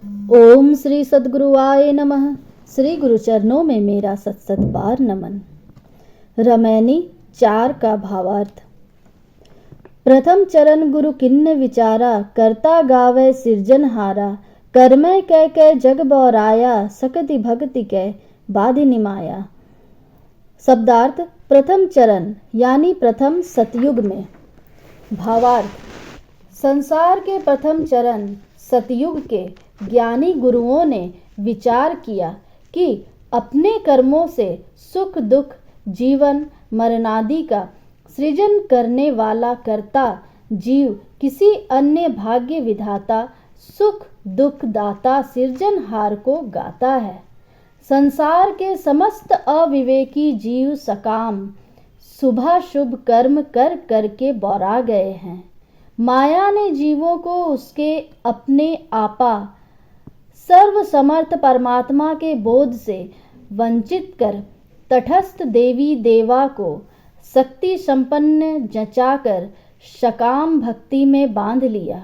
ओम श्री सद्गुरुआय नमः। श्री गुरु चरणों में मेरा सत बार नमन। रमैनी 4 का भावार्थ। प्रथम चरण गुरु किन्न विचारा, करता गावे सिरजनहारा। कर्मय कह जग बौराया, सकति भक्ति कै बाधि निमाया। शब्दार्थ। प्रथम चरण यानी प्रथम सतयुग में। भावार्थ। संसार के प्रथम चरण सतयुग के ज्ञानी गुरुओं ने विचार किया कि अपने कर्मों से सुख दुख जीवन मरणादि का सृजन करने वाला कर्ता जीव किसी अन्य भाग्य विधाता सुख दुख दाता सृजनहार को गाता है। संसार के समस्त अविवेकी जीव सकाम शुभ शुभ कर्म कर करके बौरा गए हैं। माया ने जीवों को उसके अपने आपा सर्वसमर्थ परमात्मा के बोध से वंचित कर तटस्थ देवी देवा को शक्ति संपन्न जचाकर सकाम भक्ति में बांध लिया।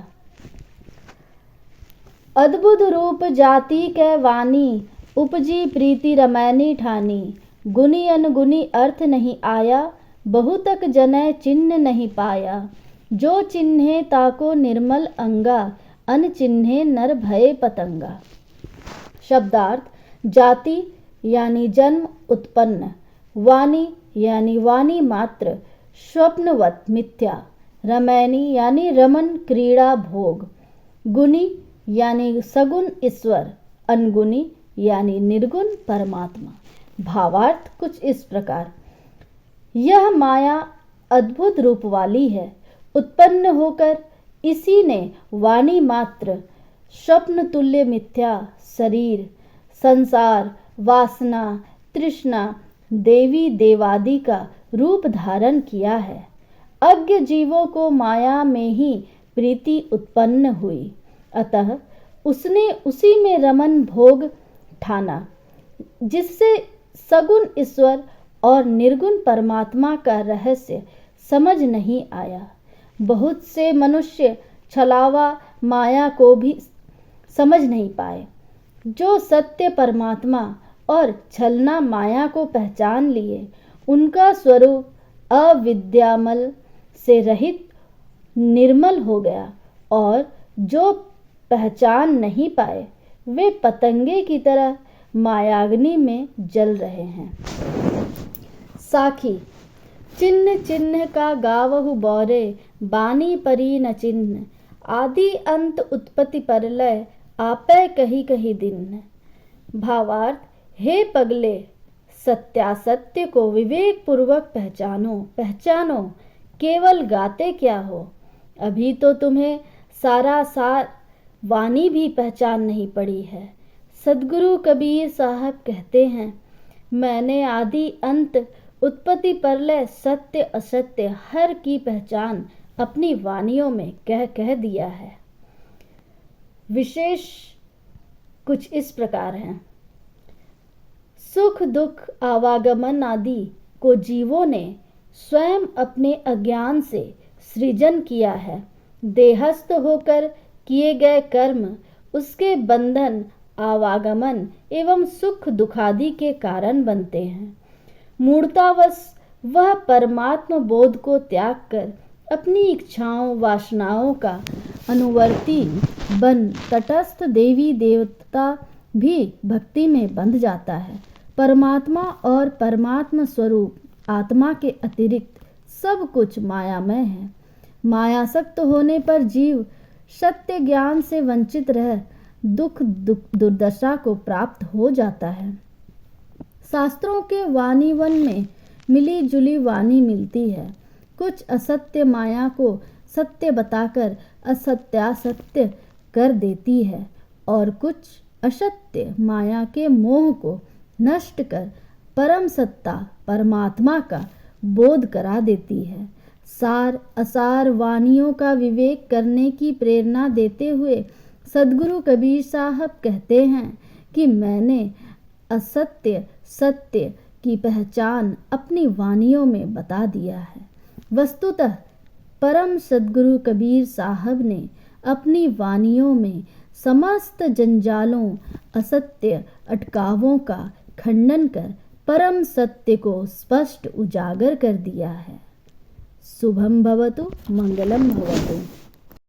अद्भुत रूप जाति कै वाणी, उपजी प्रीति रमैनी ठानी। गुनी अनगुनी अर्थ नहीं आया, बहुतक जनय चिन्ह नहीं पाया। जो चिन्हे ताको निर्मल अंगा, अनचिन्हे नर भय पतंगा। शब्दार्थ। जाति यानी जन्म उत्पन्न, वाणी यानी वाणी मात्र स्वप्नवत मिथ्या, रमैनी यानी रमन क्रीड़ा भोग, गुणी यानी सगुण ईश्वर, अनगुणी यानी निर्गुण परमात्मा। भावार्थ कुछ इस प्रकार। यह माया अद्भुत रूप वाली है। उत्पन्न होकर इसी ने वाणी मात्र स्वप्न तुल्य मिथ्या शरीर संसार वासना तृष्णा देवी देवादि का रूप धारण किया है। अज्ञ जीवों को माया में ही प्रीति उत्पन्न हुई, अतः उसने उसी में रमन भोग ठाना, जिससे सगुण ईश्वर और निर्गुण परमात्मा का रहस्य समझ नहीं आया। बहुत से मनुष्य छलावा माया को भी समझ नहीं पाए। जो सत्य परमात्मा और छलना माया को पहचान लिए, उनका स्वरूप अविद्यामल से रहित निर्मल हो गया, और जो पहचान नहीं पाए वे पतंगे की तरह मायाग्नि में जल रहे हैं। साखी। चिन्ह चिन्ह का गावहु बौरे, बानी परी न चिन्ह। आदि अंत उत्पत्ति परलय, आपै कही कही दिन। भावार्थ। हे पगले, सत्यासत्य को विवेक पूर्वक पहचानो पहचानो, केवल गाते क्या हो। अभी तो तुम्हें सारा सार वाणी भी पहचान नहीं पड़ी है। सद्गुरु कबीर साहब कहते हैं, मैंने आदि अंत उत्पत्ति परलय सत्य असत्य हर की पहचान अपनी वाणियों में कह दिया है। विशेष कुछ इस प्रकार हैं। सुख दुख आवागमन आदि को जीवों ने स्वयं अपने अज्ञान से सृजन किया है। देहस्थ होकर किए गए कर्म उसके बंधन आवागमन एवं सुख दुखादि के कारण बनते हैं। मूढ़तावश वह परमात्म बोध को त्याग कर अपनी इच्छाओं वासनाओं का अनुवर्ती बन तटस्थ देवी देवता भी भक्ति में बंध जाता है। परमात्मा और परमात्मा स्वरूप आत्मा के अतिरिक्त सब कुछ मायामय है। मायासक्त होने पर जीव सत्य ज्ञान से वंचित रह दुख दुर्दशा को प्राप्त हो जाता है। शास्त्रों के वाणीवन में मिली जुली वाणी मिलती है। कुछ असत्य माया को सत्य बताकर असत्यासत्य कर देती है, और कुछ असत्य माया के मोह को नष्ट कर परम सत्ता परमात्मा का बोध करा देती है। सार असार वाणियों का विवेक करने की प्रेरणा देते हुए सद्गुरु कबीर साहब कहते हैं कि मैंने असत्य सत्य की पहचान अपनी वाणियों में बता दिया है। वस्तुतः परम सद्गुरु कबीर साहब ने अपनी वाणियों में समस्त जंजालों असत्य अटकावों का खंडन कर परम सत्य को स्पष्ट उजागर कर दिया है। शुभम भवतु, मंगलम भवतु।